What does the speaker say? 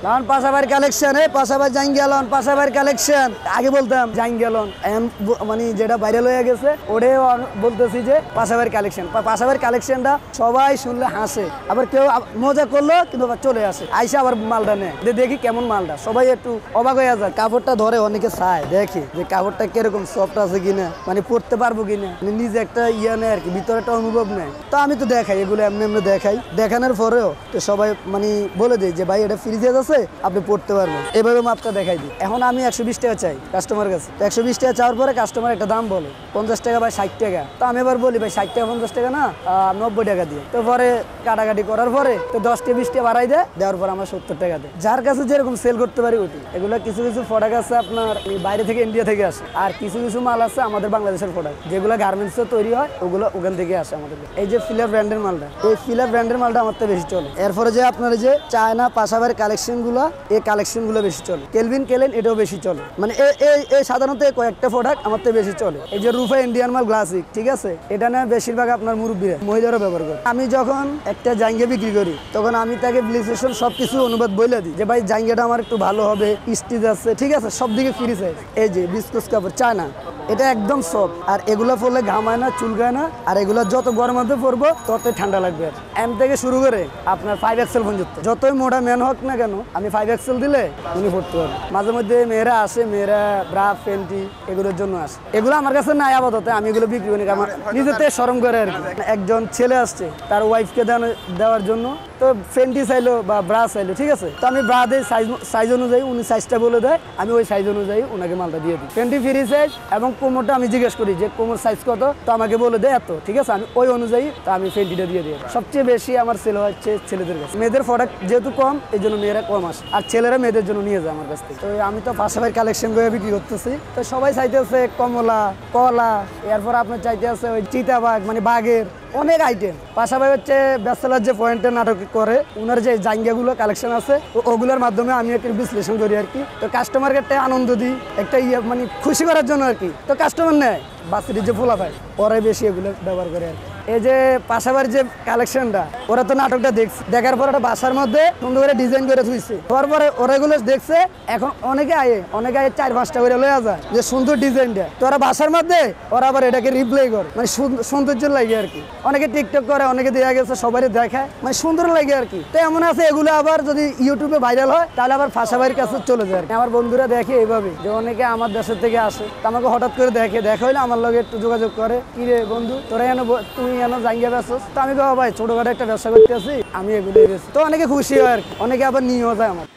Loan পাশাবার collection পাশাবার জাঙ্গিয়া loan পাশাবার collection আগে বলতাম জাঙ্গিয়া loan মানে যেটা ভাইরাল হয়ে গেছে ওটাই বলতেছি যে পাশাবার কালেকশন। পাশাবার কালেকশনটা সবাই শুনলে হাসে, আবার কেউ মজা করলো কিন্তু চলে আসে আইসা আবার মালটা নেয়, দেখি কেমন মালটা, সবাই একটু অবাক হয়ে যায়। কাপড়টা ধরে অনেকে চায় দেখি যে কাপড়টা কিরকম সফট আছে কিনা, মানে পরতে পারবো কিনা, নিজে একটা ইয়া নেয় আর কি, ভিতরে একটা অনুভব নেয়। তো আমি তো দেখাই এগুলো এমনি এমনি দেখাই, দেখানোর পরেও তো সবাই মানে বলে দেয় যে ভাই এটা ফ্রি সাইজ আছে আপনি পড়তে পারবেন, এভাবে মাপটা দেখাই দিই। এখন আমি 120 টাকা চাই কাস্টমার কাছে, 120 টাকা চাওয়ার পরে কাস্টমার একটা দাম বলে 50 টাকা বা 60 টাকা। তো আমি এবার বলি ভাই 60 টাকা 50 টাকা না 90 টাকা দিয়ে। তো পরে কাটাকাটি করার পরে তো 10 টাকা 20 টাকা বাড়াই দেওয়ার পর আমার 70 টাকা দেয়। যার কাছে যেরকম সেল করতে পারি ওটি। এগুলো কিছু কিছু প্রোডাক্ট আছে আপনার বাইরে থেকে ইন্ডিয়া থেকে আসে, আর কিছু কিছু মাল আছে আমাদের বাংলাদেশের প্রোডাক্ট যেগুলো গার্মেন্টসে তৈরি হয়, ওগুলো ওখান থেকে আসে আমাদের। এই যে ফিলার ব্র্যান্ডের মালটা, এই ফিলার ব্র্যান্ডের মালটা আমার তো বেশি চলে। এরপরে যে আপনার যে চায়না পাশাবার কালেকশন গুলো, এই কালেকশন গুলো বেশি চলে। কেলভিন কেলেন এটাও বেশি চলে, মানে এই সাধারণত কয়েকটা প্রোডাক্ট আমার তো বেশি চলে। এই যে রুফা ইন্ডিয়ান মাল ক্লাসিক, ঠিক আছে, এটা না বেশিরভাগ আপনার মুরব্বীরা মহিলারা ব্যবহার করে। আমি যখন একটা জাঙ্গিয়া বিক্রি করি তখন আমি তাকে ব্লিচেশন সবকিছু অনুবাদ বলে দিই যে ভাই জাঙ্গিয়াটা আমার একটু ভালো হবে, স্টিচ আছে, ঠিক আছে, সব দিকে ফ্রি সাইজ। এই যে বিস্কুস কাপড় চায়না, এটা একদম সফট, আর এগুলো পরলে ঘামায় না, চুলকায় না, আর এগুলো যত গরম মধ্যে পরবো ততই ঠান্ডা লাগবে। এম থেকে শুরু করে আপনার 5XL পর্যন্ত যতই মোটা ম্যান হোক না কেন, আমি 5XL দিলে উনি পড়তে পারবেন। মাঝে মধ্যে মেয়েরা আসে, মেয়েরা ব্রা ফেন্টি এগুলোর জন্য আসে, এগুলো আমার কাছে নাই আপাতত, আমি এগুলো বিক্রি করি আমার নিজেতে শরম করে আর কি। একজন ছেলে আসছে তার ওয়াইফকে দেওয়ার জন্য, তো ফেন্টি চাইলো বা ব্রা চাইলো, ঠিক আছে, তো আমি ব্রা দিই সাইজ অনুযায়ী, উনি সাইজটা বলে দেয়, আমি ওই সাইজ অনুযায়ী ওনাকে মালটা দিয়ে দিই। ফেন্টি ফ্রি সাইজ এবং কোমরটা আমি জিজ্ঞেস করি যে কোমর সাইজ কত, তো আমাকে বলে দেয় এত, ঠিক আছে, আমি ওই অনুযায়ী তো আমি ফেন্টিটা দিয়ে দিই। সবচেয়ে বেশি আমার সেল হচ্ছে ছেলেদের কাছে, মেয়েদের প্রোডাক্ট যেহেতু কম এই জন্য মেয়েরা কম আসে, আর ছেলেরা মেয়েদের জন্য নিয়ে যায় আমার কাছ থেকে। তো আমি তো পাশাপাশি কালেকশন করে বিক্রি করতেছি, তো সবাই চাইতেছে কমলা, কলা, এরপর আপনার চাইতে আছে ওই চিতাবাঘ, মানে বাঘের অনেক আইটেম। পাশাপাশি হচ্ছে ব্যাচেলার যে পয়েন্টের নাটক করে ওনার যে জাঙ্গিয়াগুলো কালেকশন আছে ওগুলোর মাধ্যমে আমি একটু বিশ্লেষণ করি আর কি। তো কাস্টমারকে একটা আনন্দ দিই, একটা মানে খুশি করার জন্য আর কি। তো কাস্টমার নেয় বাসির যে ফোলা পায় ওরাই বেশি এগুলো ব্যবহার করে আর কি। এই যে পাশাপাশি যে কালেকশনটা, ওরা তো নাটকটা দেখছে, দেখার পর ওটা বাসার মধ্যে সুন্দর করে ডিজাইন করে থুইছে, তারপরে ওরা এগুলো দেখছে। এখন অনেকে আয়ে 4-5টা করে লয়ে যায় যে সুন্দর ডিজাইনটা, তো ওরা বাসার মধ্যে ওরা আবার এটাকে রিপ্লাই করে, মানে সৌন্দর্য লাগে আর কি। অনেকে টিকটক করে, অনেকে দেওয়া গেছে সবাই দেখায়, মানে সুন্দর লাগে আর কি। তো এমন আছে এগুলো আবার যদি ইউটিউবে ভাইরাল হয় তাহলে আবার পাশাপাশির কাছে চলে যায়। আমার বন্ধুরা দেখে এইভাবে যে অনেকে আমার দেশের থেকে আসে, তো আমাকে হঠাৎ করে দেখা হইলে আমার লগে একটু যোগাযোগ করে, কি রে বন্ধু তোরা তুমি জাঙ্গিয়া ব্যবসা, তো আমি ভাই ছোটখাটো একটা ব্যবসা করতে আছি, আমি এগুলো বেশি। তো অনেকে খুশি হয় আর কি, অনেকে আবার নিয়েও যায় আমার।